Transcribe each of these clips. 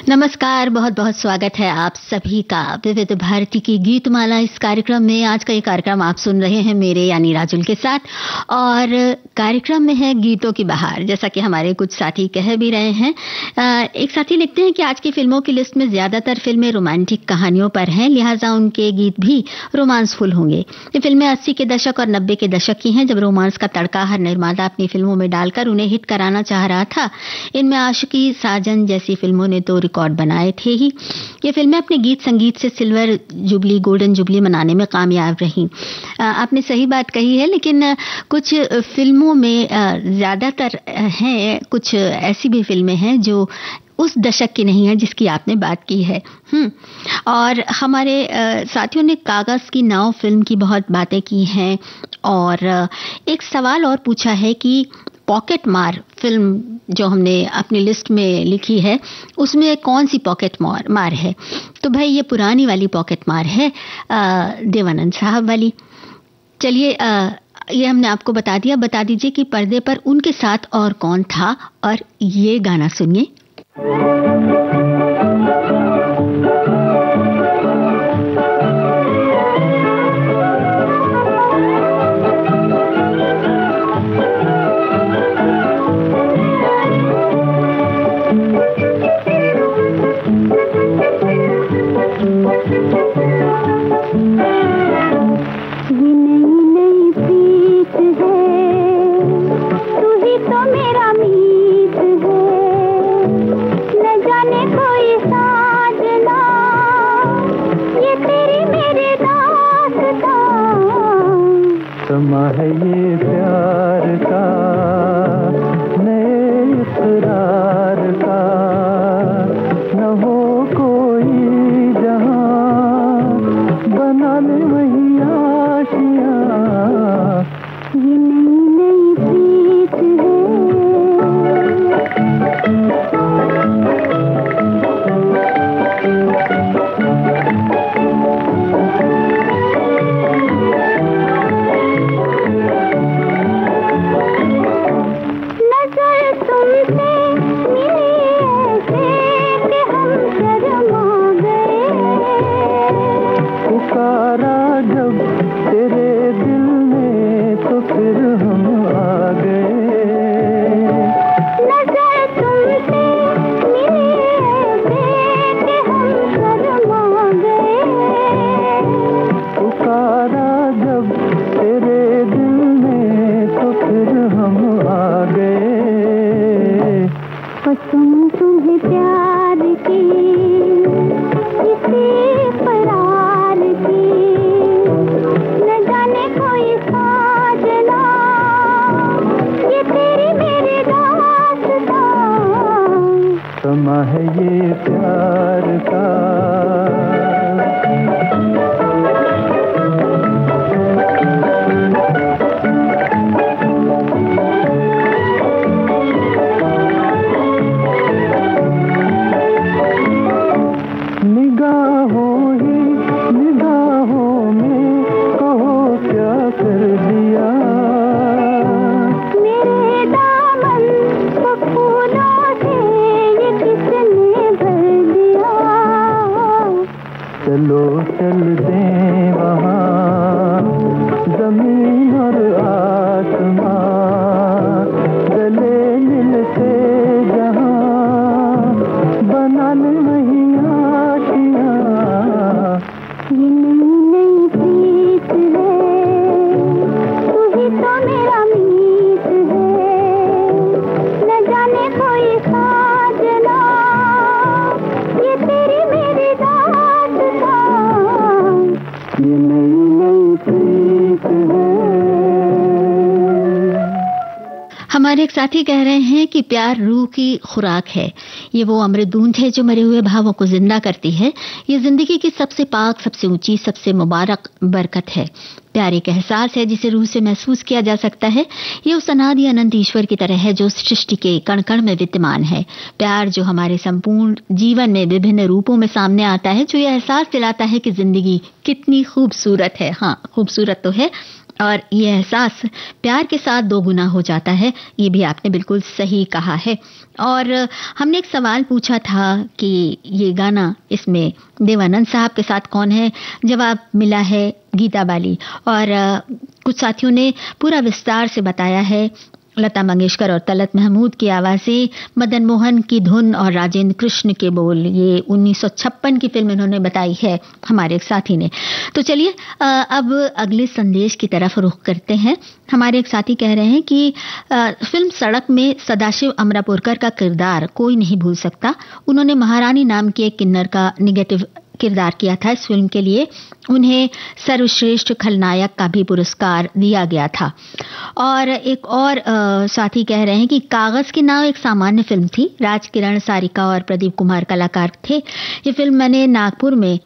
नमस्कार, बहुत बहुत स्वागत है आप सभी का विविध भारती की गीतमाला इस कार्यक्रम में। आज का ये कार्यक्रम आप सुन रहे हैं मेरे यानी राजुल के साथ, और कार्यक्रम में है गीतों की बहार। जैसा कि हमारे कुछ साथी कह भी रहे हैं, एक साथी लिखते हैं कि आज की फिल्मों की लिस्ट में ज्यादातर फिल्में रोमांटिक कहानियों पर हैं, लिहाजा उनके गीत भी रोमांसफुल होंगे। ये फिल्में 80 के दशक और 90 के दशक की हैं, जब रोमांस का तड़का हर निर्माता अपनी फिल्मों में डालकर उन्हें हिट कराना चाह रहा था। इनमें आशिकी, साजन जैसी फिल्मों ने तो रिकॉर्ड बनाए थे ही। ये फिल्में अपने गीत संगीत से सिल्वर जुबली, गोल्डन जुबली मनाने में कामयाब रहीं। आपने सही बात कही है, लेकिन कुछ फिल्मों में ज्यादातर हैं, कुछ ऐसी भी फिल्में हैं जो उस दशक की नहीं है जिसकी आपने बात की है। और हमारे साथियों ने कागज की नाव फिल्म की बहुत बातें की हैं, और एक सवाल और पूछा है कि पॉकेट मार फिल्म जो हमने अपनी लिस्ट में लिखी है, उसमें कौन सी पॉकेट मार है? तो भाई ये पुरानी वाली पॉकेट मार है, देवानंद साहब वाली। चलिए, ये हमने आपको बता दिया, बता दीजिए कि पर्दे पर उनके साथ और कौन था, और ये गाना सुनिए। समा है ये प्यार का, नए इकरार का, न हो कोई जहां, बना ले वही आशियां। ये नई नई प्रीत है। समा है ये प्यार का। निगाहों ही निगाहों में कहो क्या कर दिया, मेरे दामन को फूलों से ये किसने भर दिया। चलो चल दें वहाँ, जमीन और आसमां गले मिलते जहाँ, बना ले वही आशियाँ। ये नई नई प्रीत है, तू ही तो मेरा मीत है, न जाने कोई साजना, ये तेरी मेरी दास्तां। ये नई नई प्रीत है। हमारे एक साथी कह रहे हैं कि प्यार रूह की खुराक है, ये वो अमृत बूंद है जो मरे हुए भावों को जिंदा करती है। ये जिंदगी की सबसे पाक, सबसे ऊंची, सबसे मुबारक बरकत है। प्यार एक एहसास है जिसे रूह से महसूस किया जा सकता है। ये उस अनादि अनंत ईश्वर की तरह है जो सृष्टि के कण कण में विद्यमान है। प्यार जो हमारे संपूर्ण जीवन में विभिन्न रूपों में सामने आता है, जो ये एहसास दिलाता है कि जिंदगी कितनी खूबसूरत है। हाँ, खूबसूरत तो है, और ये एहसास प्यार के साथ दोगुना हो जाता है। ये भी आपने बिल्कुल सही कहा है। और हमने एक सवाल पूछा था कि ये गाना, इसमें देवानंद साहब के साथ कौन है? जवाब मिला है गीता बाली। और कुछ साथियों ने पूरा विस्तार से बताया है। लता मंगेशकर और तलत महमूद की आवाज़ें, मदन मोहन की धुन और राजेंद्र कृष्ण के बोल। ये 1956 की फिल्म इन्होंने बताई है हमारे एक साथी ने। तो चलिए अब अगले संदेश की तरफ रुख करते हैं। हमारे एक साथी कह रहे हैं कि फिल्म सड़क में सदाशिव अमरापुरकर का किरदार कोई नहीं भूल सकता। उन्होंने महारानी नाम की एक किन्नर का निगेटिव किरदार किया था। इस फिल्म के लिए उन्हें सर्वश्रेष्ठ खलनायक का भी पुरस्कार दिया गया था। और एक और साथी कह रहे हैं कि कागज की नाव एक सामान्य फिल्म थी। राजकिरण, सारिका और प्रदीप कुमार कलाकार थे। ये फिल्म मैंने नागपुर में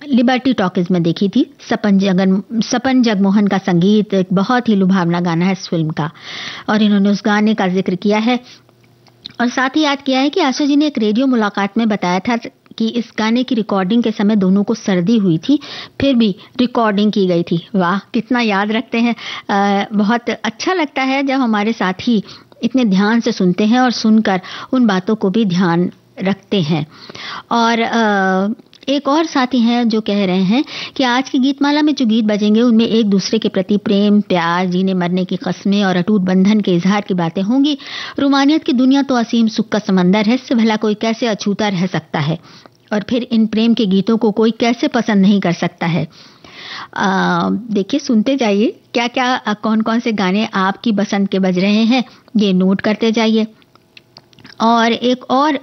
लिबर्टी टॉकीज में देखी थी। सपन जगमोहन का संगीत, एक बहुत ही लुभावना गाना है इस फिल्म का, और इन्होंने उस गाने का जिक्र किया है। और साथ ही याद किया है कि आशा जी ने एक रेडियो मुलाकात में बताया था कि इस गाने की रिकॉर्डिंग के समय दोनों को सर्दी हुई थी, फिर भी रिकॉर्डिंग की गई थी। वाह, कितना याद रखते हैं। बहुत अच्छा लगता है जब हमारे साथी इतने ध्यान से सुनते हैं और सुनकर उन बातों को भी ध्यान रखते हैं। और एक और साथी हैं जो कह रहे हैं कि आज की गीतमाला में जो गीत बजेंगे उनमें एक दूसरे के प्रति प्रेम, प्यार, जीने मरने की कस्में और अटूट बंधन के इजहार की बातें होंगी। रूमानियत की दुनिया तो असीम सुख का समंदर है, इससे भला कोई कैसे अछूता रह सकता है। और फिर इन प्रेम के गीतों को कोई कैसे पसंद नहीं कर सकता है। देखिए, सुनते जाइए क्या क्या कौन कौन से गाने आपकी पसंद के बज रहे हैं, ये नोट करते जाइए। और एक और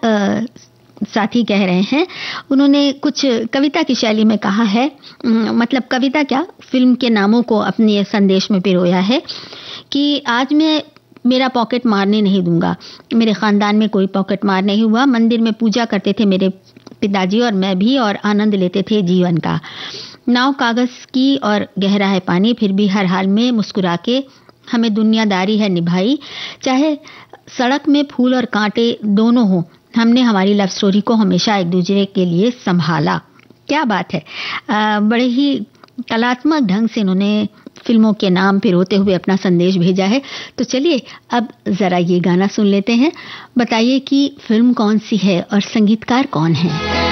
साथी कह रहे हैं, उन्होंने कुछ कविता की शैली में कहा है, मतलब कविता क्या, फिल्म के नामों को अपने संदेश में पिरोया है कि आज मैं मेरा पॉकेट मारने नहीं दूंगा। मेरे खानदान में कोई पॉकेट मार नहीं हुआ। मंदिर में पूजा करते थे मेरे पिताजी और मैं भी, और आनंद लेते थे जीवन का। नाव कागज की और गहरा है पानी, फिर भी हर हाल में मुस्कुरा के हमें दुनियादारी है निभाई। चाहे सड़क में फूल और कांटे दोनों हो, हमने हमारी लव स्टोरी को हमेशा एक दूसरे के लिए संभाला। क्या बात है। बड़े ही कलात्मक ढंग से इन्होंने फिल्मों के नाम पिरोते हुए अपना संदेश भेजा है। तो चलिए अब जरा ये गाना सुन लेते हैं। बताइए कि फिल्म कौन सी है और संगीतकार कौन है।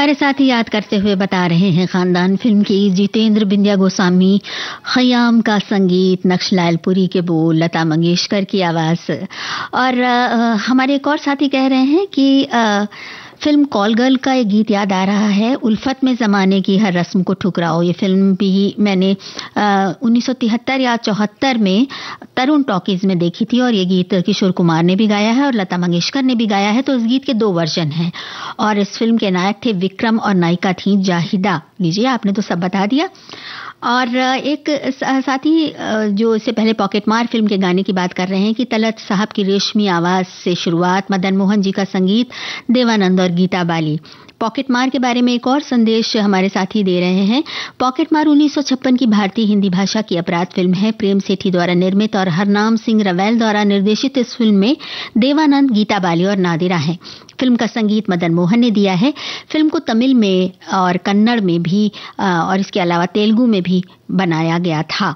हमारे साथ ही याद करते हुए बता रहे हैं खानदान फिल्म की जितेंद्र बिंदिया गोस्वामी, खयाम का संगीत, नक्शलाल पुरी के बोल, लता मंगेशकर की आवाज। और हमारे एक और साथी कह रहे हैं कि फिल्म कॉल गर्ल का एक गीत याद आ रहा है, उल्फत में ज़माने की हर रस्म को ठुकराओ। ये फिल्म भी मैंने 1973 या 74 में तरुण टॉकीज में देखी थी और ये गीत किशोर कुमार ने भी गाया है और लता मंगेशकर ने भी गाया है। तो इस गीत के 2 वर्जन हैं और इस फिल्म के नायक थे विक्रम और नायिका थी जाहिदा। लीजिए, आपने तो सब बता दिया। और एक साथी जो इससे पहले पॉकेट मार फिल्म के गाने की बात कर रहे हैं कि तलत साहब की रेशमी आवाज से शुरुआत, मदन मोहन जी का संगीत, देवानंद और गीता बाली। पॉकेट मार के बारे में एक और संदेश हमारे साथी दे रहे हैं। पॉकेट मार 1956 की भारतीय हिंदी भाषा की अपराध फिल्म है। प्रेम सेठी द्वारा निर्मित और हरनाम सिंह रवैल द्वारा निर्देशित इस फिल्म में देवानंद, गीता बाली और नादिरा हैं। फिल्म का संगीत मदन मोहन ने दिया है। फिल्म को तमिल में और कन्नड़ में भी और इसके अलावा तेलुगु में भी बनाया गया था।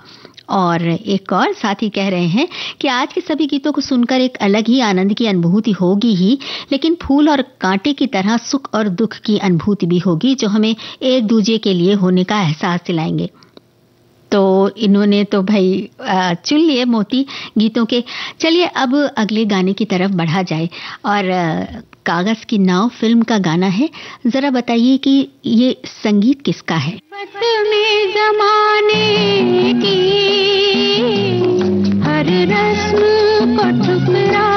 और एक और साथी कह रहे हैं कि आज के सभी गीतों को सुनकर एक अलग ही आनंद की अनुभूति होगी ही, लेकिन फूल और कांटे की तरह सुख और दुख की अनुभूति भी होगी जो हमें एक दूसरे के लिए होने का एहसास दिलाएंगे। तो इन्होंने तो भाई चुन लिए मोती गीतों के। चलिए अब अगले गाने की तरफ बढ़ा जाए और कागज की नाव फिल्म का गाना है। जरा बताइए कि ये संगीत किसका है? में ज़माने की हर रस्म को ठुकराओ,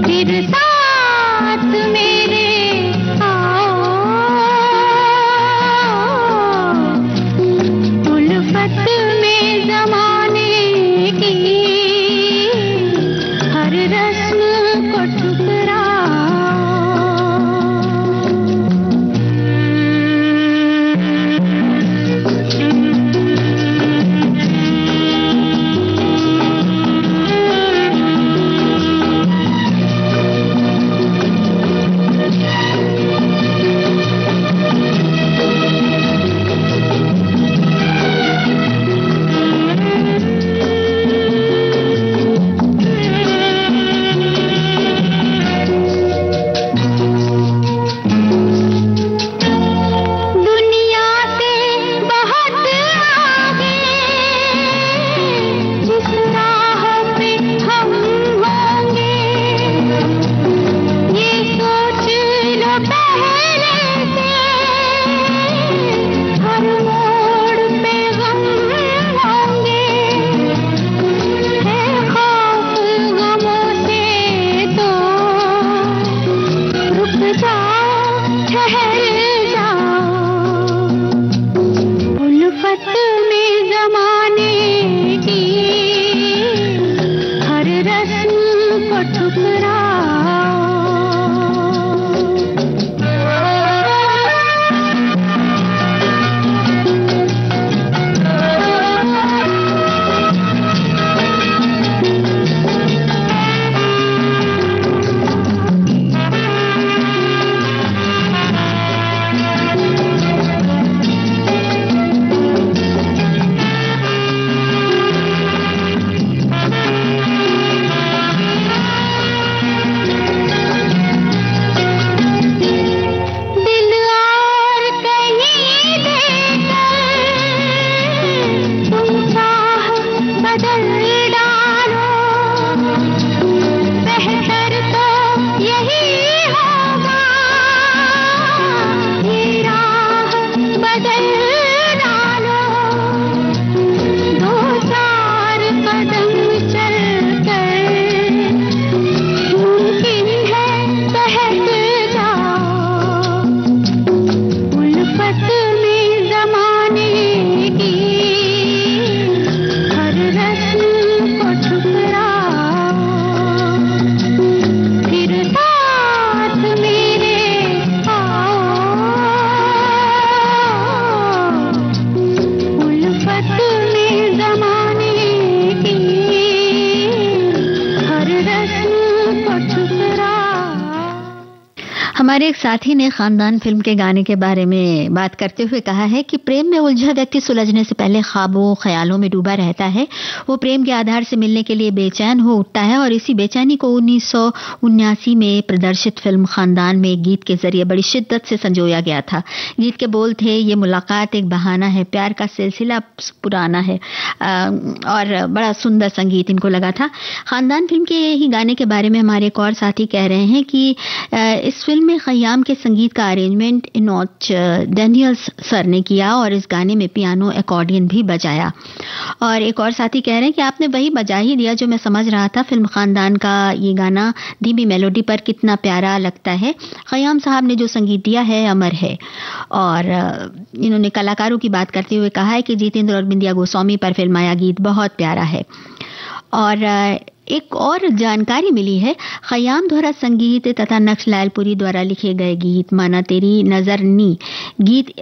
फिर साथ मेरे आओ, उल्फत में ज़माने की हर रस्म को ठुकराओ। हमारे एक साथी ने खानदान फिल्म के गाने के बारे में बात करते हुए कहा है कि प्रेम में उलझा व्यक्ति सुलझने से पहले ख्वाबों ख्यालों में डूबा रहता है। वो प्रेम के आधार से मिलने के लिए बेचैन हो उठता है और इसी बेचैनी को 1979 में प्रदर्शित फिल्म खानदान में एक गीत के जरिए बड़ी शिद्दत से संजोया गया था। गीत के बोल थे, ये मुलाकात एक बहाना है, प्यार का सिलसिला पुराना है, और बड़ा सुंदर संगीत इनको लगा था। खानदान फिल्म के ही गाने के बारे में हमारे एक और साथी कह रहे हैं कि इस फिल्म में खयाम के संगीत का अरेंजमेंट इनोच डैनियल्स सर ने किया और इस गाने में पियानो अकॉर्डियन भी बजाया। और एक और साथी कह रहे हैं कि आपने वही बजा ही दिया जो मैं समझ रहा था। फिल्म खानदान का ये गाना धीमी मेलोडी पर कितना प्यारा लगता है। खयाम साहब ने जो संगीत दिया है अमर है। और इन्होंने कलाकारों की बात करते हुए कहा है कि जितेंद्र और बिंदिया गोस्वामी पर फिल्माया गीत बहुत प्यारा है। और एक और जानकारी मिली है, खयाम द्वारा संगीत तथा नक्श लालपुरी द्वारा लिखे गए गीत माना तेरी नजर नी गीत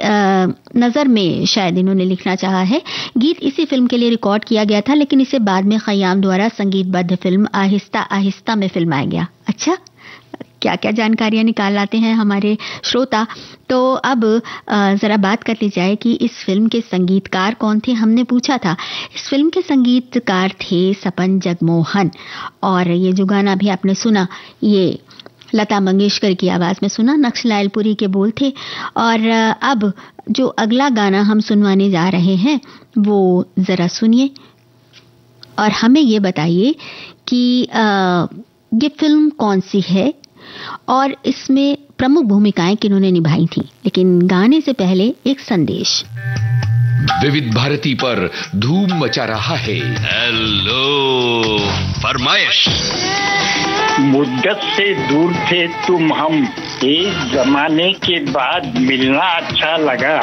नजर में शायद इन्होंने लिखना चाहा है। गीत इसी फिल्म के लिए रिकॉर्ड किया गया था, लेकिन इसे बाद में खयाम द्वारा संगीतबद्ध फिल्म आहिस्ता आहिस्ता में फिल्माया गया। अच्छा, क्या क्या जानकारियां निकाल लाते हैं हमारे श्रोता। तो अब जरा बात कर ली जाए कि इस फिल्म के संगीतकार कौन थे। हमने पूछा था, इस फिल्म के संगीतकार थे सपन जगमोहन। और ये जो गाना भी आपने सुना, ये लता मंगेशकर की आवाज में सुना, नक्श लालपुरी के बोल थे। और अब जो अगला गाना हम सुनवाने जा रहे हैं वो जरा सुनिए और हमें ये बताइए कि ये फिल्म कौन सी है और इसमें प्रमुख भूमिकाएं किन्होंने निभाई थी। लेकिन गाने से पहले एक संदेश। विविध भारती पर धूम मचा रहा है हेलो फरमाइश। मुद्दत से दूर थे तुम हम, एक जमाने के बाद मिलना अच्छा लगा।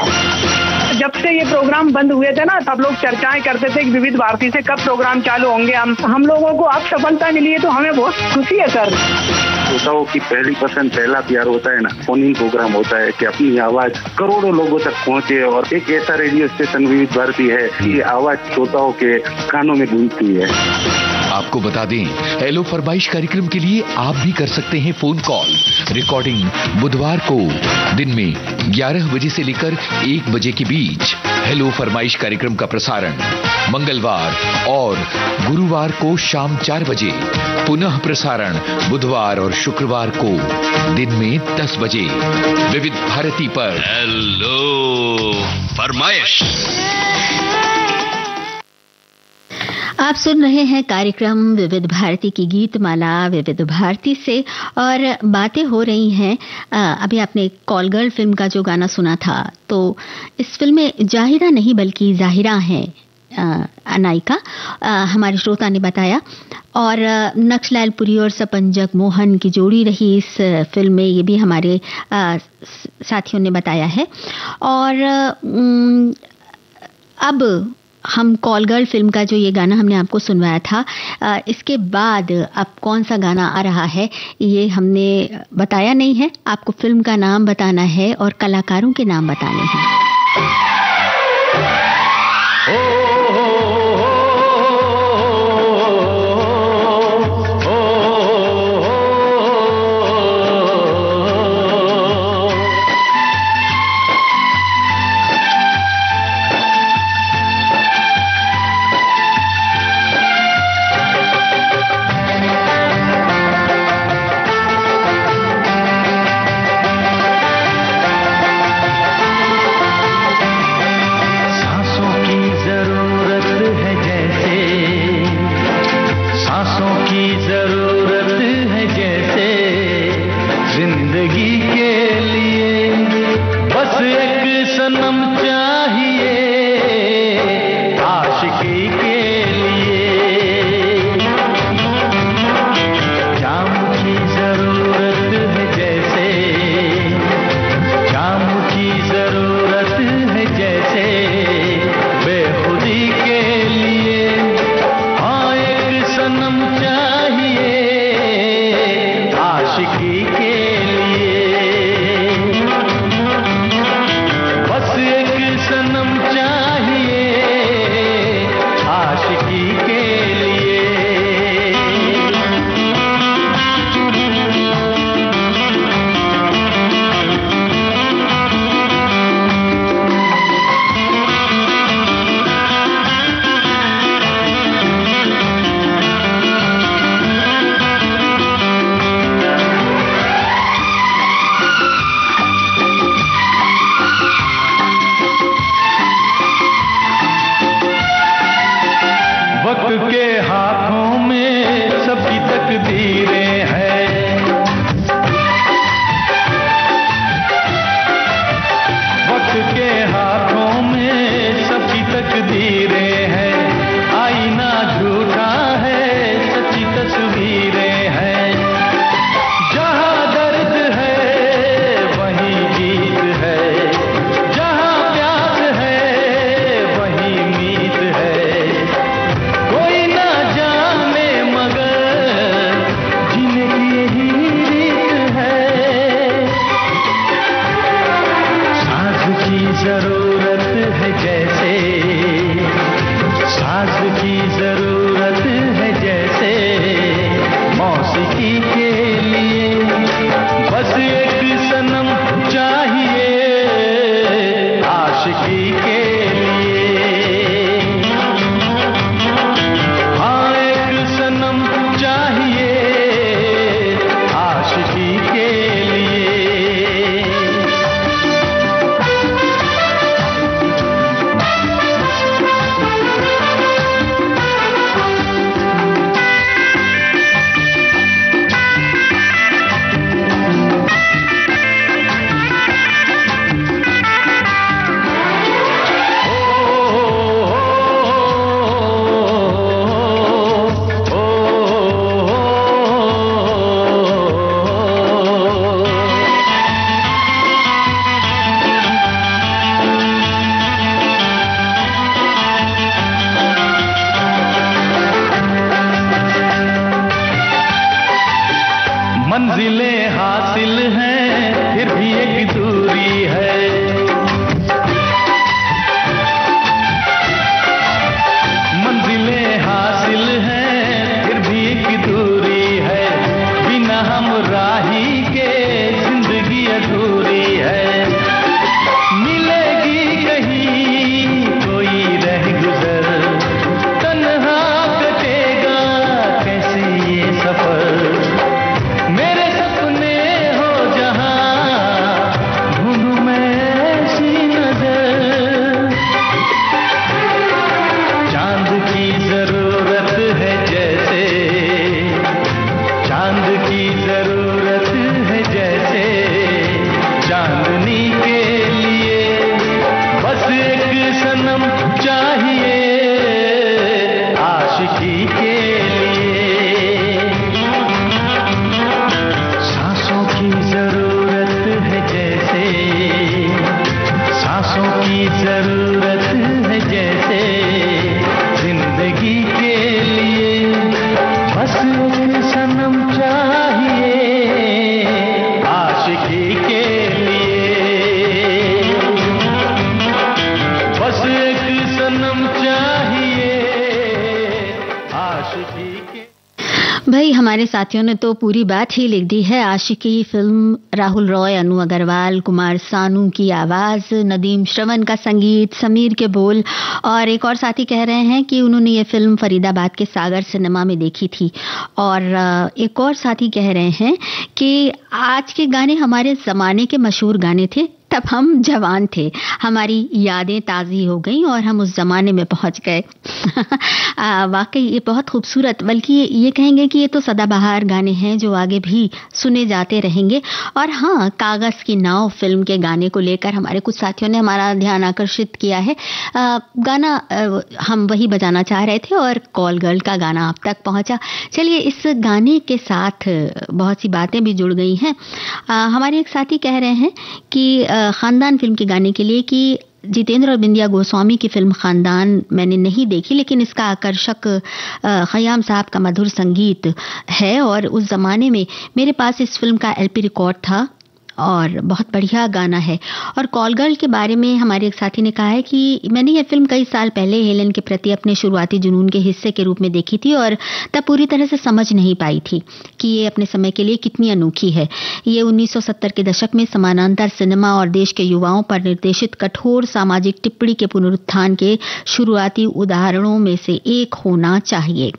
जब से ये प्रोग्राम बंद हुए थे ना, सब लोग चर्चाएं करते थे कि विविध भारती से कब प्रोग्राम चालू होंगे। हम लोगों को अब सफलता मिली है तो हमें बहुत खुशी है सर। श्रोताओं की पहली पसंद पहला प्यार होता है ना, फोन इन प्रोग्राम होता है कि अपनी आवाज करोड़ों लोगों तक पहुंचे। और एक ऐसा रेडियो स्टेशन विविध भारती है कि आवाज श्रोताओं के कानों में गूंजती है। आपको बता दें, हेलो फरमाइश कार्यक्रम के लिए आप भी कर सकते हैं फोन कॉल। रिकॉर्डिंग बुधवार को दिन में 11 बजे से लेकर 1 बजे के बीच। हेलो फरमाइश कार्यक्रम का प्रसारण मंगलवार और गुरुवार को शाम 4 बजे। पुनः प्रसारण बुधवार और शुक्रवार को दिन में 10 बजे विविध भारती पर। हेलो फरमाइश। आप सुन रहे हैं कार्यक्रम विविध भारती की गीत माला विविध भारती से और बातें हो रही हैं। अभी आपने कॉल गर्ल फिल्म का जो गाना सुना था, तो इस फिल्म में जाहिरा नहीं बल्कि जाहिरा है अनायिका, हमारे श्रोता ने बताया। और नक्श लालपुरी और सपन जगमोहन की जोड़ी रही इस फिल्म में, ये भी हमारे साथियों ने बताया है। और अब हम कॉल गर्ल फिल्म का जो ये गाना हमने आपको सुनवाया था, इसके बाद अब कौन सा गाना आ रहा है ये हमने बताया नहीं है। आपको फिल्म का नाम बताना है और कलाकारों के नाम बताने हैं। जरूरत है जैसे, साज की जरूरत है जैसे, मौसीकी के लिए बस एक सनम चाहिए आशिकी के लिए। हाँ एक सनम चाहिए आशिकी के लिए। मंजिलें हासिल हैं फिर भी एक दूरी है, मंजिलें हासिल हैं फिर भी एक दूरी है, बिना हमराही के जिंदगी अधूरी है। मिलेगी कहीं कोई रह गुजर, तन्हा कटेगा कैसे ये सफर, मेरे सपने हो जहां ढूंढूं मैं ऐसी नजर। चांद की जरूरत है जैसे, चांद की जरूरत है जैसे, चांदनी के लिए बस एक सनम चाहिए आशिकी के लिए। सांसों की जरूरत है जैसे, सांसों की जरूरत है जैसे, जिंदगी के लिए बस एक सनम चाहिए आशिकी के लिए। बस एक सनम चाहिए आशिकी के। भाई हमारे साथियों ने तो पूरी बात ही लिख दी है। आशिकी फिल्म, राहुल रॉय, अनु अग्रवाल, कुमार सानू की आवाज, नदीम श्रवण का संगीत, समीर के बोल। और एक और साथी कह रहे हैं कि उन्होंने ये फिल्म फरीदाबाद के सागर सिनेमा में देखी थी। और एक और साथी कह रहे हैं कि आज के गाने हमारे जमाने के मशहूर गाने थे, तब हम जवान थे, हमारी यादें ताज़ी हो गई और हम उस जमाने में पहुंच गए। वाकई ये बहुत खूबसूरत, बल्कि ये कहेंगे कि ये तो सदाबहार गाने हैं जो आगे भी सुने जाते रहेंगे। और हाँ, कागज़ की नाव फिल्म के गाने को लेकर हमारे कुछ साथियों ने हमारा ध्यान आकर्षित किया है। गाना हम वही बजाना चाह रहे थे और कॉल गर्ल का गाना आप तक पहुंचा। चलिए, इस गाने के साथ बहुत सी बातें भी जुड़ गई हैं। हमारे एक साथी कह रहे हैं कि खानदान फिल्म के गाने के लिए कि जितेंद्र और बिंदिया गोस्वामी की फिल्म खानदान मैंने नहीं देखी, लेकिन इसका आकर्षक खयाम साहब का मधुर संगीत है और उस जमाने में मेरे पास इस फिल्म का एलपी रिकॉर्ड था और बहुत बढ़िया गाना है। और कॉल गर्ल के बारे में हमारे एक साथी ने कहा है कि मैंने ये फिल्म कई साल पहले हेलन के प्रति अपने शुरुआती जुनून के हिस्से के रूप में देखी थी और तब पूरी तरह से समझ नहीं पाई थी कि ये अपने समय के लिए कितनी अनोखी है। ये 1970 के दशक में समानांतर सिनेमा और देश के युवाओं पर निर्देशित कठोर सामाजिक टिप्पणी के पुनरुत्थान के शुरुआती उदाहरणों में से एक होना चाहिए।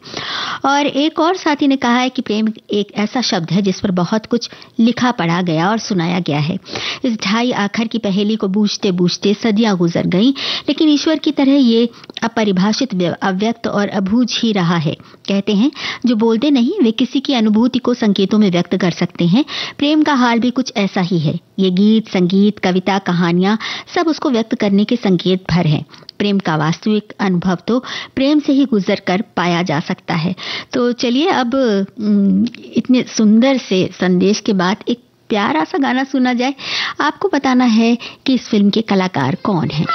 और एक और साथी ने कहा है कि प्रेम एक ऐसा शब्द है जिस पर बहुत कुछ लिखा पढ़ा गया और सुनाया गया है। इस ढाई आखर की पहेली को बूझते बूझते सदियां गुजर गईं, लेकिन ईश्वर की तरह ये अपरिभाषित, अव्यक्त और अबूझ ही रहा है। कहते हैं जो बोलते नहीं वे किसी की अनुभूति को संकेतों में व्यक्त कर सकते हैं। प्रेम का हाल भी कुछ ऐसा ही है। ये गीत, संगीत, कविता, कहानियां सब उसको व्यक्त करने के संकेत भर हैं। प्रेम का वास्तविक अनुभव तो प्रेम से ही गुजर कर पाया जा सकता है। तो चलिए, अब इतने सुंदर से संदेश के बाद एक प्यारा सा गाना सुना जाए। आपको बताना है कि इस फिल्म के कलाकार कौन हैं।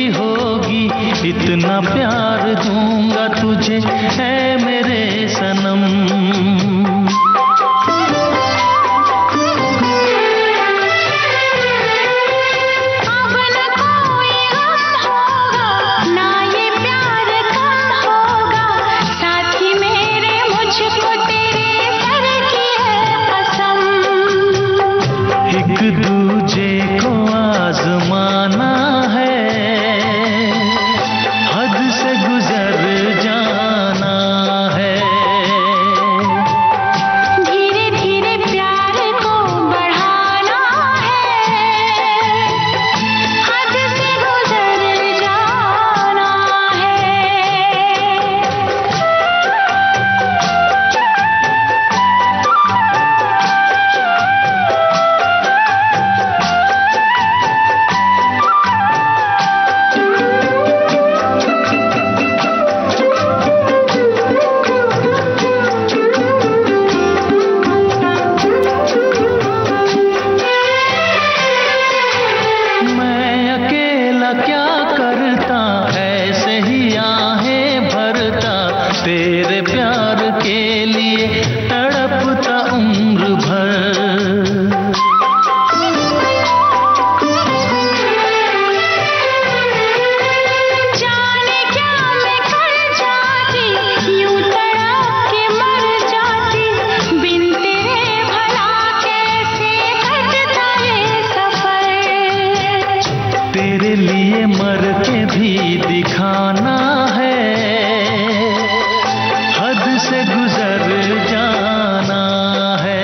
बड़ी होगी, इतना प्यार दूंगा तुझे है मेरे सनम। एक दूजे को आजमाना है, हद से गुजर जाना है। धीरे धीरे प्यार को बढ़ाना है, हद से गुजर जाना है। तेरे प्यार के लिए तड़पता उम्र भर। जाने क्या मैं कर जाती, यूं तड़प के मर जाती, बिन तेरे भला कैसे कटता ये सफर। तेरे लिए मर के भी दिखाना है, हद से गुजर जाना है।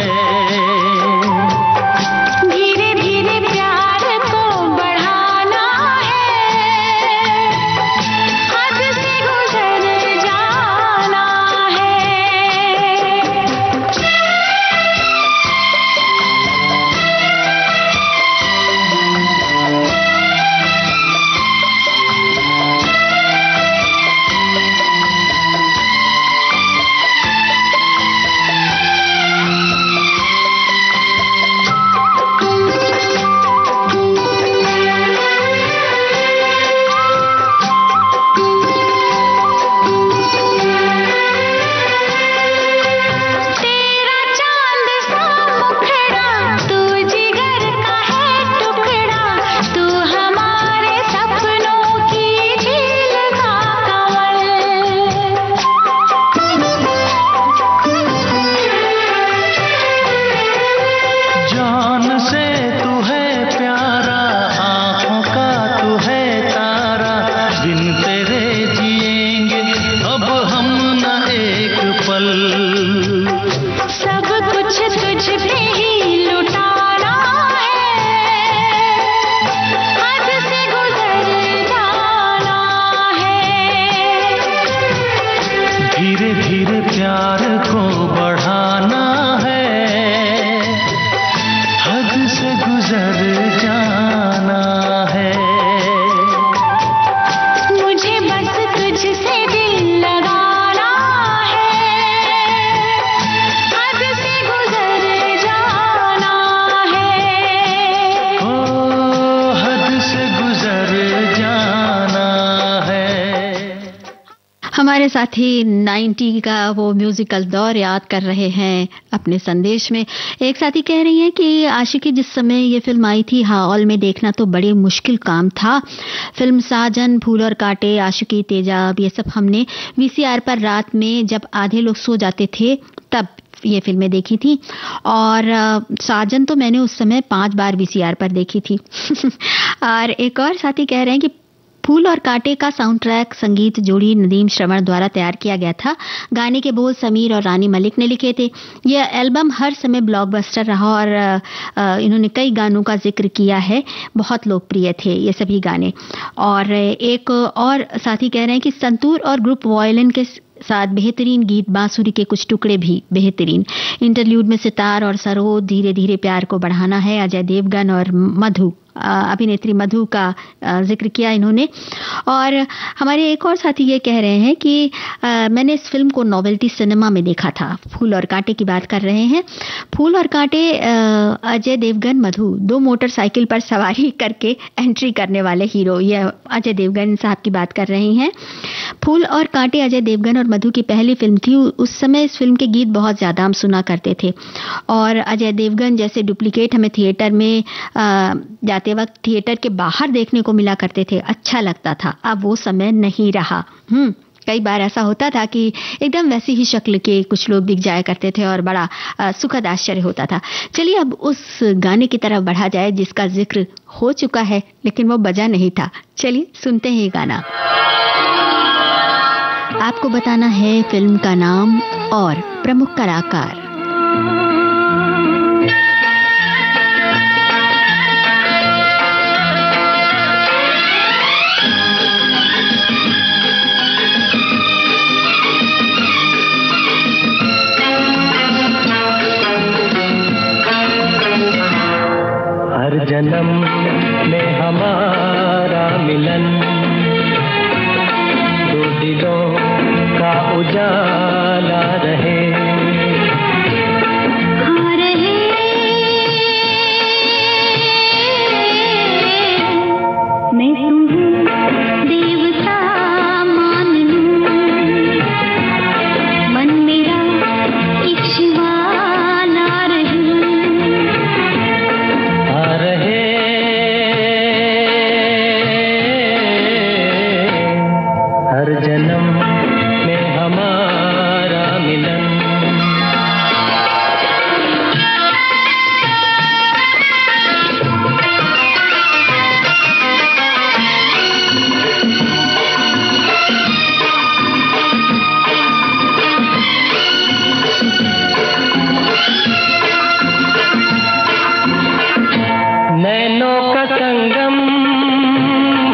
धीरे धीरे प्यार को बढ़ाना है, हद से गुजर जाना है। तेरा चांद सा मुखड़ा, तू जिगर का है टुकड़ा, तू हमारे सपनों की झील का जान से तू है प्यारा, आँखों का तू है तारा, बिन तेरे जिएंगे अब हम न एक पल। सब कुछ तुझ पे ही लुटाना है, हद से गुजर जाना है। धीरे धीरे प्यार को बढ़ाना है, हद से गुजर जाना है। मुझे बस तुझसे दिल लगाना है, हद से गुजर जाना है। ओ हद से गुजर जाना है। हमारे साथी 90 का वो म्यूजिकल दौर याद कर रहे हैं अपने संदेश में। एक साथी कह रही हैं कि आशिकी जिस समय ये फिल्म आई थी हॉल में देखना तो बड़े मुश्किल काम था। फिल्म साजन, फूल और कांटे, आशिकी, तेजाब, ये सब हमने वीसीआर पर रात में जब आधे लोग सो जाते थे तब ये फिल्में देखी थी। और साजन तो मैंने उस समय 5 बार वीसीआर पर देखी थी। और एक और साथी कह रहे हैं कि फूल और कांटे का साउंड ट्रैक संगीत जोड़ी नदीम श्रवण द्वारा तैयार किया गया था। गाने के बोल समीर और रानी मलिक ने लिखे थे। यह एल्बम हर समय ब्लॉकबस्टर रहा और इन्होंने कई गानों का जिक्र किया है, बहुत लोकप्रिय थे ये सभी गाने। और एक और साथी कह रहे हैं कि संतूर और ग्रुप वायलिन के साथ बेहतरीन गीत, बांसुरी के कुछ टुकड़े भी बेहतरीन। इंटरल्यूड में सितार और सरोद, धीरे धीरे प्यार को बढ़ाना है, अजय देवगन और मधु अभिनेत्री मधु का जिक्र किया इन्होंने। और हमारे एक और साथी ये कह रहे हैं कि मैंने इस फिल्म को नोवेल्टी सिनेमा में देखा था। फूल और कांटे की बात कर रहे हैं। फूल और कांटे अजय देवगन मधु 2 मोटरसाइकिल पर सवारी करके एंट्री करने वाले हीरो, ये अजय देवगन साहब की बात कर रही हैं। फूल और कांटे अजय देवगन और मधु की पहली फिल्म थी। उस समय इस फिल्म के गीत बहुत ज़्यादा हम सुना करते थे और अजय देवगन जैसे डुप्लीकेट हमें थिएटर में जाते वक्त थिएटर के बाहर देखने को मिला करते थे, अच्छा लगता था। अब वो समय नहीं रहा। कई बार ऐसा होता था कि एकदम वैसी ही शक्ल के कुछ लोग दिख जाया करते थे और बड़ा सुखद आश्चर्य होता था। चलिए अब उस गाने की तरफ बढ़ा जाए जिसका जिक्र हो चुका है लेकिन वो बजा नहीं था। चलिए सुनते हैं ये गाना। आपको बताना है फिल्म का नाम और प्रमुख कलाकार। हर जन्म में हमारा मिलन, दो दिलों का उजाला रहे। हाँ रहे, मैं तुम्हें देवता मान लूं, मन मेरा एक शिवाला रहे। हर जन्म में हमारा मिलन। नैनों का संगम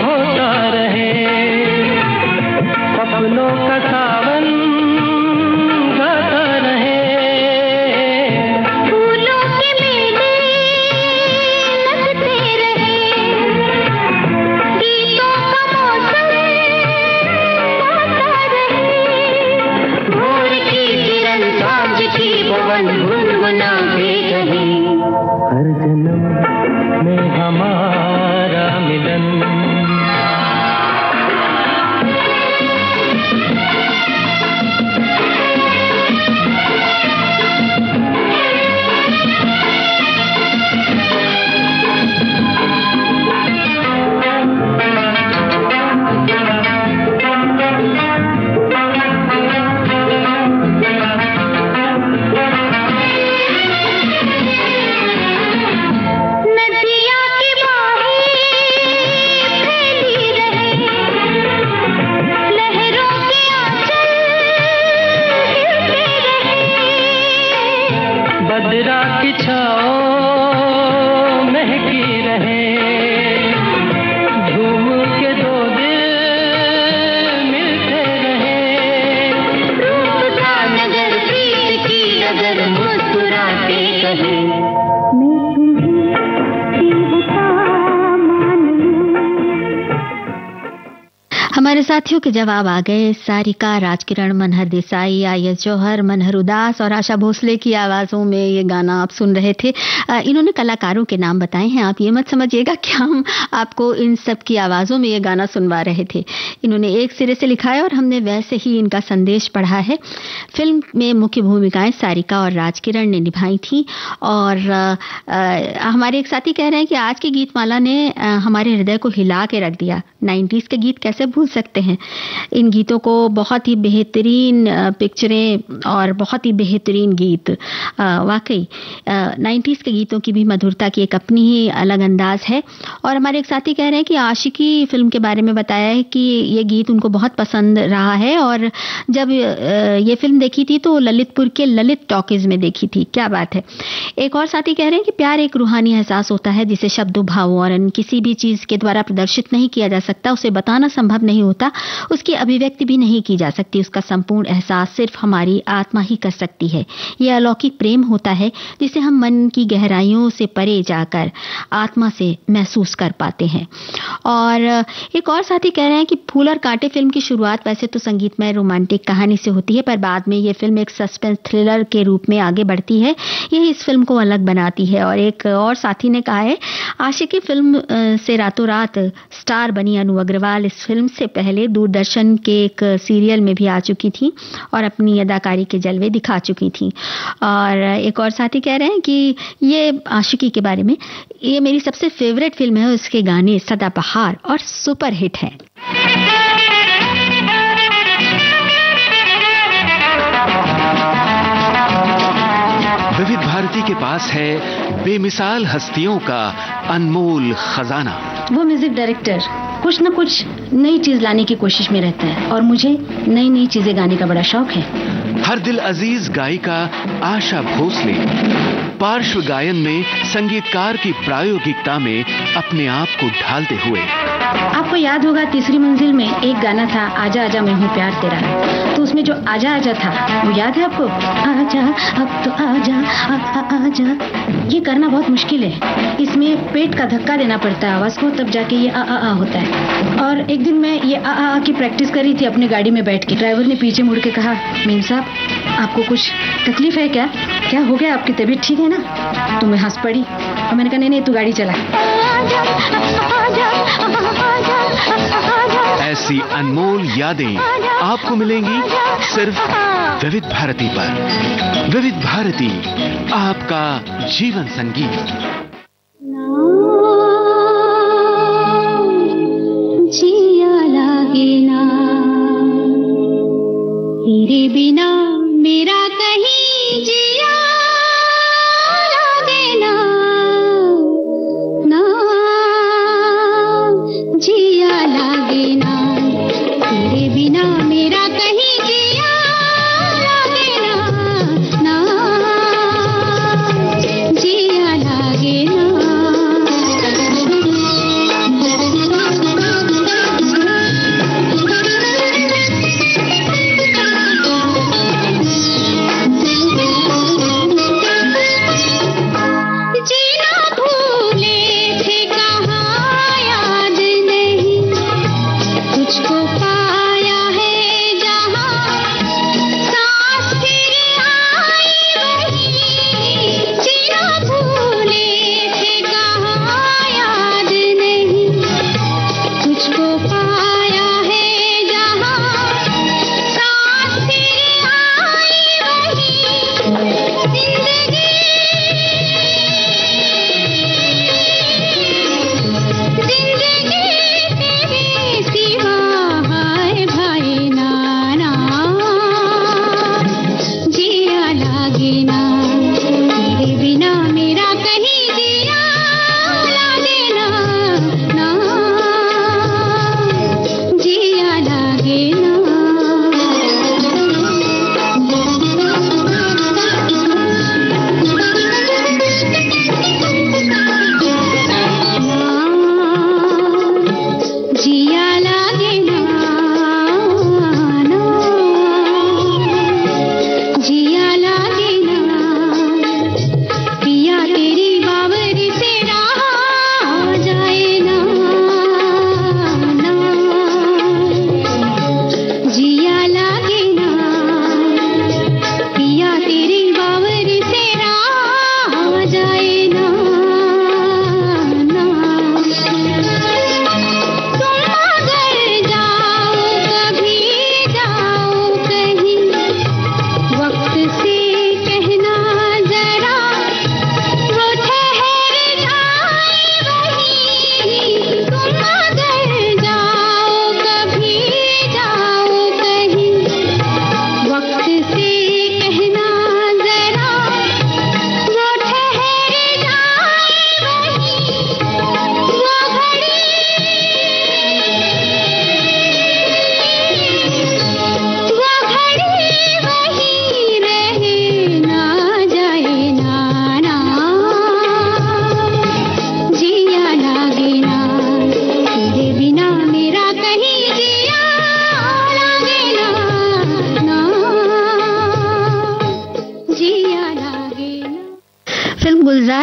होता रहे, सपनों का सावन गाता रहे। फूलों के मेले लगते रहे, गीतों का मौसम गाता रहे। भोर की किरण सांझ की पवन गुनगुनाते रहे। हर जन्म में हमारा मिलन। बदरा की छाँव महकी रहे, झूम के दो दिल मिलते रहे। रूप का नगर प्रीत की नगर मुस्कुराते कहे। मैं तुम्हें देवता मान लूं। हमारे साथियों के जवाब आ गए। सारिका, राजकिरण, मनहर देसाई, आयत जौहर, मनहर उदास और आशा भोसले की आवाज़ों में ये गाना आप सुन रहे थे। इन्होंने कलाकारों के नाम बताए हैं। आप ये मत समझिएगा कि हम आपको इन सब की आवाज़ों में ये गाना सुनवा रहे थे। इन्होंने एक सिरे से लिखा है और हमने वैसे ही इनका संदेश पढ़ा है। फिल्म में मुख्य भूमिकाएं सारिका और राजकिरण ने निभाई थी। और हमारे एक साथी कह रहे हैं कि आज की गीतमाला ने हमारे हृदय को हिला के रख दिया। 90s के गीत कैसे भूल सकते हैं। इन गीतों को बहुत ही बेहतरीन पिक्चरें और बहुत ही बेहतरीन गीत। वाकई 90s के गीतों की भी मधुरता की एक अपनी ही अलग अंदाज है। और हमारे एक साथी कह रहे हैं कि आशिकी फिल्म के बारे में बताया है कि ये गीत उनको बहुत पसंद रहा है और जब ये फिल्म देखी थी तो ललितपुर के ललित टॉकीज में देखी थी। क्या बात है। एक और साथी कह रहे हैं कि प्यार एक रूहानी एहसास होता है जिसे शब्दों, भावों और किसी भी चीज के द्वारा प्रदर्शित नहीं किया जा सकता, उसे बताना संभव नहीं होता, उसकी अभिव्यक्ति भी नहीं की जा सकती। उसका संपूर्ण एहसास सिर्फ हमारी आत्मा ही कर सकती है। यह अलौकिक प्रेम होता है जिसे हम मन की गहराइयों से परे जाकर आत्मा से महसूस कर पाते हैं। और एक और साथी कह रहे हैं कि फूल और कांटे फिल्म की शुरुआत वैसे तो संगीतमय रोमांटिक कहानी से होती है, पर बाद में यह फिल्म एक सस्पेंस थ्रिलर के रूप में आगे बढ़ती है। यही इस फिल्म को अलग बनाती है। और एक और साथी ने कहा है, आशिकी फिल्म से रातों रात स्टार बनी अनु अग्रवाल इस फिल्म से पहले दूरदर्शन के एक सीरियल में भी आ चुकी थी और अपनी अदाकारी के जलवे दिखा चुकी थी। और एक और साथी कह रहे हैं कि ये आशिकी के बारे में, ये मेरी सबसे फेवरेट फिल्म है, उसके गाने सदाबहार और सुपर हिट हैं। विविध भारती के पास है बेमिसाल हस्तियों का अनमोल खजाना। वो म्यूजिक डायरेक्टर कुछ न कुछ नई चीज लाने की कोशिश में रहता है और मुझे नई नई चीजें गाने का बड़ा शौक है। हर दिल अजीज गायिका आशा भोसले पार्श्व गायन में संगीतकार की प्रायोगिकता में अपने आप को ढालते हुए। आपको याद होगा तीसरी मंजिल में एक गाना था, आजा आजा मैं हूँ प्यार तेरा, तो उसमें जो आजा आजा था वो याद है आपको? आजा अब तो आजा आजा। ये करना बहुत मुश्किल है, इसमें पेट का धक्का देना पड़ता है आवाज को, तब जाके ये आ होता है। और एक दिन मैं ये आ की प्रैक्टिस कर रही थी अपनी गाड़ी में बैठ के। ड्राइवर ने पीछे मुड़ के कहा, मीम साहब आपको कुछ तकलीफ है क्या? क्या हो गया, आपकी तबीयत ठीक है ना? तो मैं हंस पड़ी और मैंने कहा नहीं तू गाड़ी चला। ऐसी अनमोल यादें आपको मिलेंगी सिर्फ विविध भारती पर। विविध भारती, आपका जीवन संगीत। जिया लागे ना तेरे बिना, मेरा कहीं जिया लागे ना, ना जिया लागे ना तेरे बिना, मेरा कहीं जिया लागे ना, ना जिया लागे ना।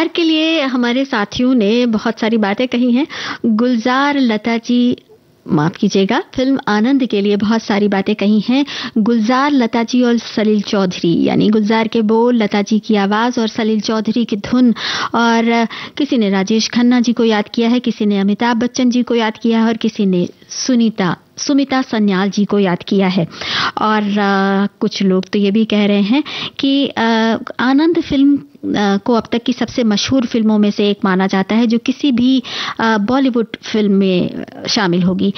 गुलजार के लिए हमारे साथियों ने बहुत सारी बातें कही हैं। गुलजार लता जी, माफ कीजिएगा, फिल्म आनंद के लिए बहुत सारी बातें कही हैं गुलजार, लता जी और सलील चौधरी, यानी गुलजार के बोल, लता जी की आवाज और सलील चौधरी की धुन। और किसी ने राजेश खन्ना जी को याद किया है, किसी ने अमिताभ बच्चन जी को याद किया है और किसी ने सुमिता सन्याल जी को याद किया है। और कुछ लोग तो ये भी कह रहे हैं कि आनंद फिल्म को अब तक की सबसे मशहूर फिल्मों में से एक माना जाता है, जो किसी भी बॉलीवुड फिल्म में शामिल होगी।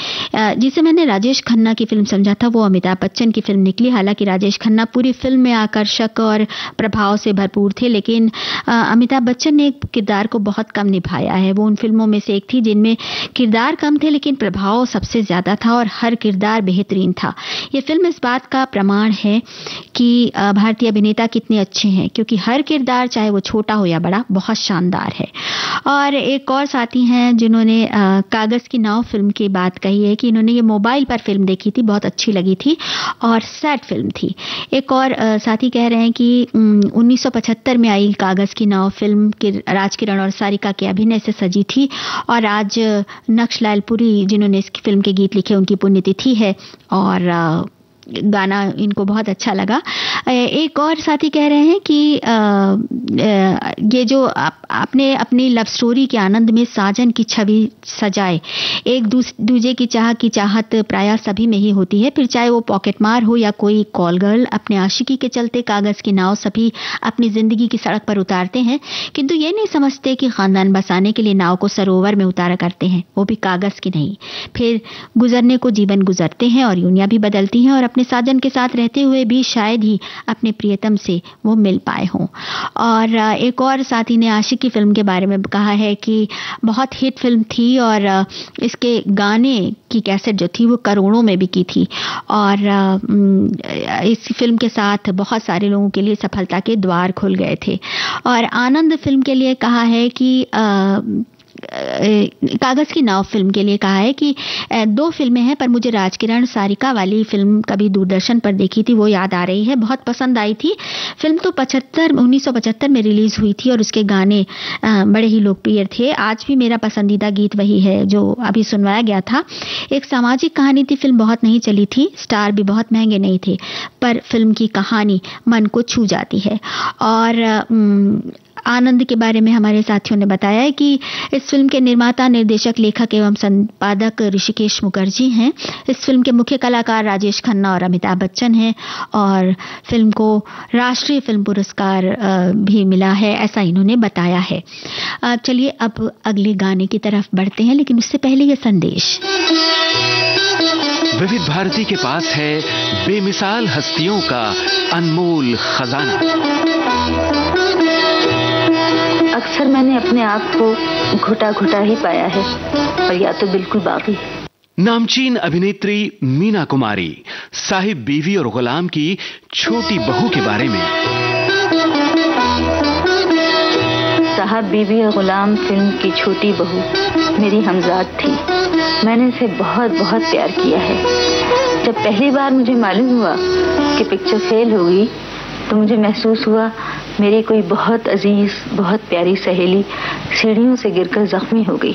जिसे मैंने राजेश खन्ना की फिल्म समझा था, वो अमिताभ बच्चन की फिल्म निकली। हालांकि राजेश खन्ना पूरी फिल्म में आकर्षक और प्रभाव से भरपूर थे, लेकिन अमिताभ बच्चन ने किरदार को बहुत कम निभाया है। वो उन फिल्मों में से एक थी जिनमें किरदार कम थे लेकिन प्रभाव सबसे ज्यादा था और हर किरदार बेहतरीन था। ये फिल्म इस बात का प्रमाण है कि भारतीय अभिनेता कितने अच्छे हैं, क्योंकि हर किरदार, चाहे वो छोटा हो या बड़ा, बहुत शानदार है। और एक और साथी हैं जिन्होंने कागज की नाव फिल्म की बात कही है कि इन्होंने ये मोबाइल पर फिल्म देखी थी, बहुत अच्छी लगी थी और सैड फिल्म थी। एक और साथी कह रहे हैं कि 1975 में आई कागज की नाव फिल्म की राजकिरण और सारिका के अभिनय से सजी थी और आज नक्श लालपुरी जिन्होंने इस फिल्म के गीत लिखे, उनकी पुण्यतिथि है और गाना इनको बहुत अच्छा लगा। एक और साथी कह रहे हैं कि ये जो आपने अपनी लव स्टोरी के आनंद में साजन की छवि सजाए, एक दूजे की चाहत प्रायः सभी में ही होती है, फिर चाहे वो पॉकेटमार हो या कोई कॉल गर्ल। अपने आशिकी के चलते कागज की नाव सभी अपनी जिंदगी की सड़क पर उतारते हैं, किंतु ये नहीं समझते कि खानदान बसाने के लिए नाव को सरोवर में उतारा करते हैं, वो भी कागज की नहीं। फिर गुजरने को जीवन गुजरते हैं और यूनियां भी बदलती हैं और अपने साजन के साथ रहते हुए भी शायद ही अपने प्रियतम से वो मिल पाए हों। और एक और साथी ने आशिकी फिल्म के बारे में कहा है कि बहुत हिट फिल्म थी और इसके गाने की कैसेट जो थी वो करोड़ों में बिकी थी और इस फिल्म के साथ बहुत सारे लोगों के लिए सफलता के द्वार खुल गए थे। और आनंद फिल्म के लिए कहा है कि कागज की नाव फिल्म के लिए कहा है कि 2 फिल्में हैं, पर मुझे राजकिरण सारिका वाली फिल्म कभी दूरदर्शन पर देखी थी, वो याद आ रही है, बहुत पसंद आई थी। फिल्म तो 1975 में रिलीज हुई थी और उसके गाने बड़े ही लोकप्रिय थे। आज भी मेरा पसंदीदा गीत वही है जो अभी सुनवाया गया था। एक सामाजिक कहानी थी, फिल्म बहुत नहीं चली थी, स्टार भी बहुत महंगे नहीं थे, पर फिल्म की कहानी मन को छू जाती है। और आनंद के बारे में हमारे साथियों ने बताया है कि इस फिल्म के निर्माता, निर्देशक, लेखक एवं संपादक ऋषिकेश मुखर्जी हैं। इस फिल्म के मुख्य कलाकार राजेश खन्ना और अमिताभ बच्चन हैं और फिल्म को राष्ट्रीय फिल्म पुरस्कार भी मिला है, ऐसा इन्होंने बताया है। चलिए अब अगले गाने की तरफ बढ़ते हैं, लेकिन उससे पहले ये संदेश। विविध भारती के पास है बेमिसाल हस्तियों का अनमोल खजाना। अक्सर मैंने अपने आप को घुटा घुटा ही पाया है और या तो बिल्कुल बाकी। नामचीन अभिनेत्री मीना कुमारी साहिब बीवी और गुलाम की छोटी बहू के बारे में। साहब बीवी और गुलाम फिल्म की छोटी बहू मेरी हमजाद थी। मैंने इसे बहुत बहुत प्यार किया है। जब पहली बार मुझे मालूम हुआ कि पिक्चर फेल होगी तो मुझे महसूस हुआ मेरी कोई बहुत अजीज, बहुत प्यारी सहेली सीढ़ियों से गिरकर जख्मी हो गई।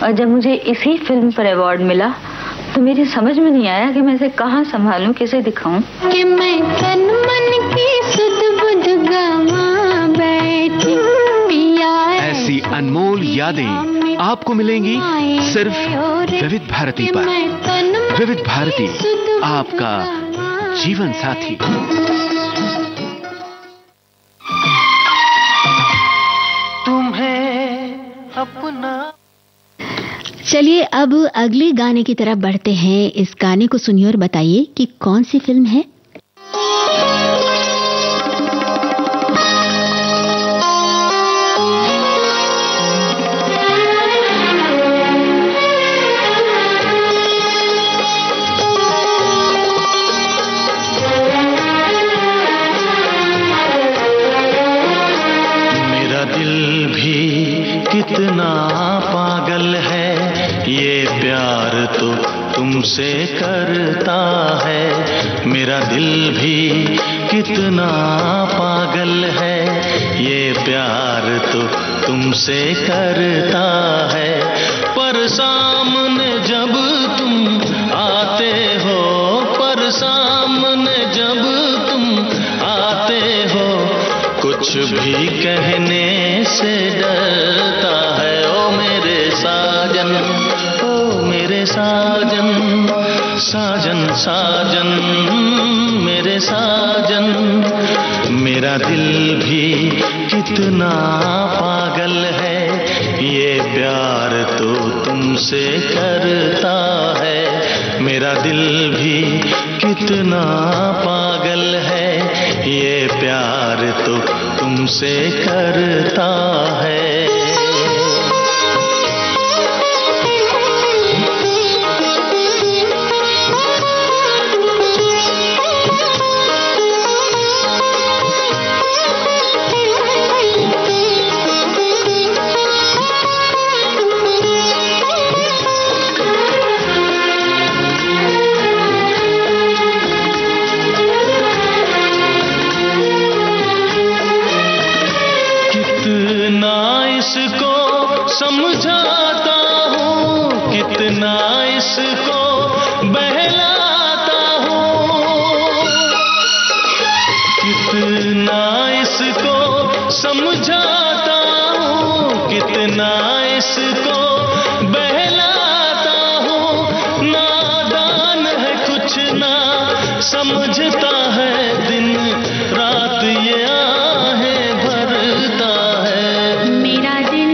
और जब मुझे इसी फिल्म पर अवार्ड मिला तो मेरी समझ में नहीं आया कि मैं इसे कहाँ संभालूं, कैसे दिखाऊं। कि मैं तन मन की सुध बुध गवा बैठी पिया। ऐसी अनमोल यादें आपको मिलेंगी सिर्फ विविध भारती पर। विविध भारती, आपका जीवन साथी। चलिए अब अगले गाने की तरफ बढ़ते हैं। इस गाने को सुनिए और बताइए कि कौन सी फिल्म है। मेरा दिल भी कितना पागल है, ये प्यार तो तुमसे करता है। मेरा दिल भी कितना पागल है, ये प्यार तो तुमसे करता है। पर सामने जब तुम आते हो, पर सामने जब तुम आते हो, कुछ भी कहने से डरता है। ओ मेरे साजन, ओ मेरे साजन, साजन साजन मेरे साजन। मेरा दिल भी कितना पागल है, ये प्यार तो तुमसे करता है। मेरा दिल भी कितना पागल है, ये प्यार तो तुमसे करता है। समझाता हूँ, कितना इसको बहलाता हूँ, कितना इसको समझाता हूँ, कितना इसको बहलाता हूँ। नादान है कुछ ना समझता है, दिन रात ये आहें भरता है। मेरा दिल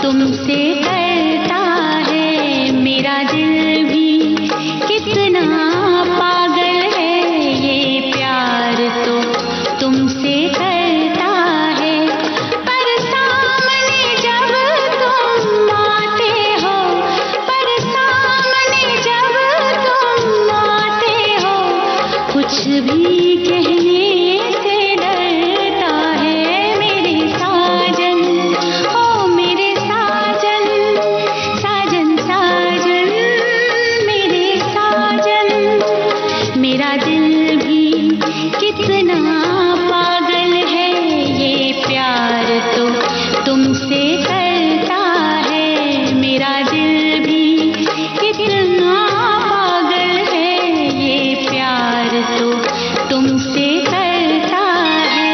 तुमसे करता है। मेरा दिल भी कितना पागल है, ये प्यार तो तुमसे करता है। पर सामने जब तुम आते हो, पर सामने जब तुम आते हो, कुछ भी कहने से डरता है। मेरे साजन, ओ मेरे मेरा दिल भी कितना पागल है, ये प्यार तो तुमसे करता है। मेरा दिल भी कितना पागल है, ये प्यार तो तुमसे करता है।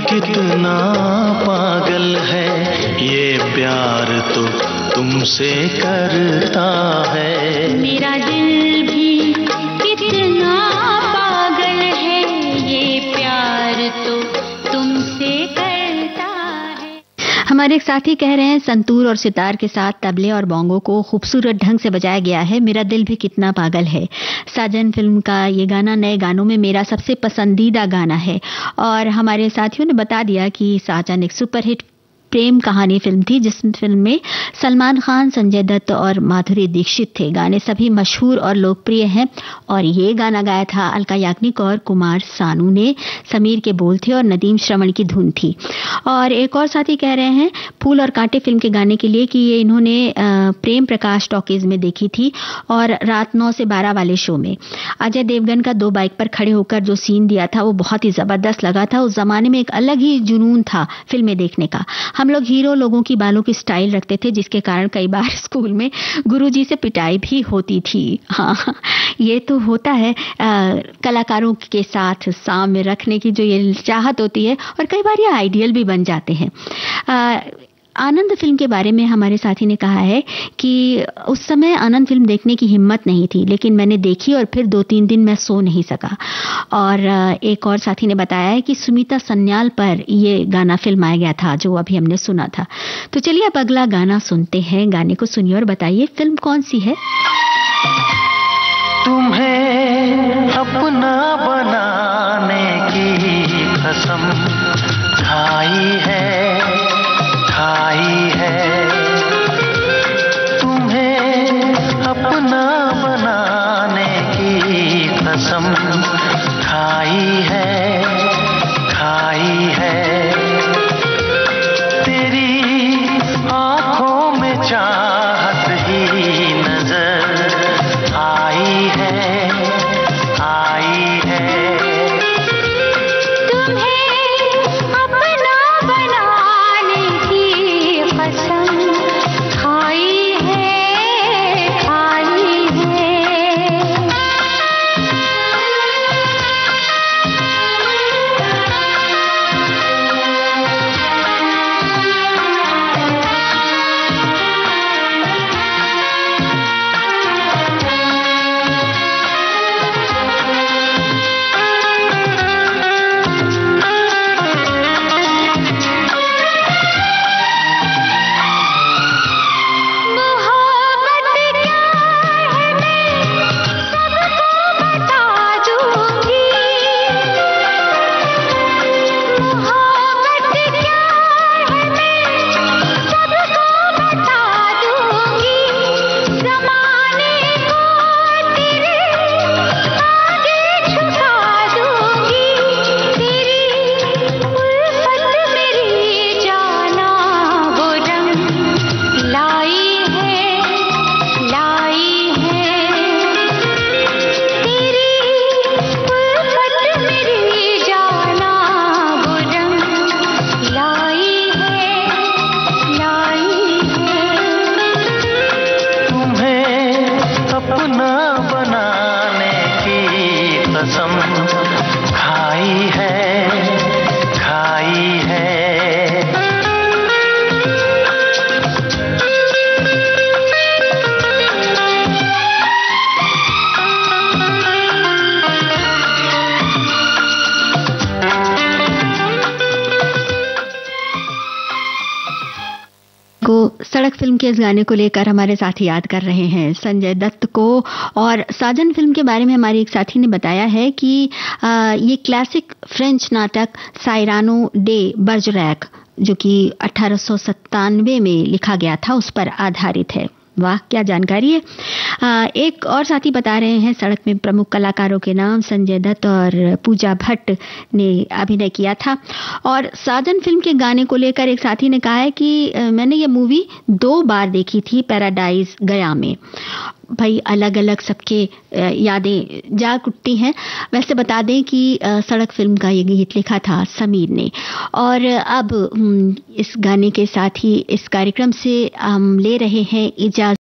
कितना पागल है, ये प्यार तो तुमसे करता है। मेरा दिल भी कितना पागल है, ये प्यार तो तुमसे करता है। हमारे एक साथी कह रहे हैं संतूर और सितार के साथ तबले और बोंगो को खूबसूरत ढंग से बजाया गया है। मेरा दिल भी कितना पागल है। साजन फिल्म का ये गाना नए गानों में मेरा सबसे पसंदीदा गाना है। और हमारे साथियों ने बता दिया कि साजन एक सुपरहिट प्रेम कहानी फिल्म थी, जिस फिल्म में सलमान खान, संजय दत्त और माधुरी दीक्षित थे। गाने सभी मशहूर और लोकप्रिय हैं और ये गाना गाया था अलका याग्निक और कुमार सानू ने। समीर के बोल थे और नदीम श्रवण की धुन थी। और एक और साथी कह रहे हैं फूल और कांटे फिल्म के गाने के लिए कि ये इन्होंने प्रेम प्रकाश टॉकीज में देखी थी और रात 9 से 12 वाले शो में अजय देवगन का 2 बाइक पर खड़े होकर जो सीन दिया था वो बहुत ही जबरदस्त लगा था। उस जमाने में एक अलग ही जुनून था फिल्में देखने का। हम लोग हीरो लोगों की बालों की स्टाइल रखते थे, जिसके कारण कई बार स्कूल में गुरुजी से पिटाई भी होती थी। हाँ, ये तो होता है। कलाकारों के साथ सामने रखने की जो ये चाहत होती है, और कई बार ये आइडियल भी बन जाते हैं। आनंद फिल्म के बारे में हमारे साथी ने कहा है कि उस समय आनंद फिल्म देखने की हिम्मत नहीं थी, लेकिन मैंने देखी और फिर 2-3 दिन मैं सो नहीं सका। और एक और साथी ने बताया है कि सुमिता सन्याल पर ये गाना फिल्माया गया था, जो अभी हमने सुना था। तो चलिए अब अगला गाना सुनते हैं। गाने को सुनिए और बताइए फिल्म कौन सी है। तुम्हें अपना बनाने की कसम खाई है, तुम्हें अपना बनाने की कसम खाई है, तेरी आंखों में चाहत ही नजर आई है। सड़क फिल्म के इस गाने को लेकर हमारे साथी याद कर रहे हैं संजय दत्त को। और साजन फिल्म के बारे में हमारी एक साथी ने बताया है कि ये क्लासिक फ्रेंच नाटक साइरानो डे बर्जरैक, जो कि 1897 में लिखा गया था, उस पर आधारित है। वाह, क्या जानकारी है। एक और साथी बता रहे हैं सड़क में प्रमुख कलाकारों के नाम संजय दत्त और पूजा भट्ट ने अभिनय किया था। और साजन फिल्म के गाने को लेकर एक साथी ने कहा है कि मैंने ये मूवी 2 बार देखी थी पैराडाइज गया में। भाई अलग अलग सबके यादें जाग उठती हैं। वैसे बता दें कि सड़क फिल्म का ये गीत लिखा था समीर ने। और अब इस गाने के साथ ही इस कार्यक्रम से हम ले रहे हैं इजाज़त।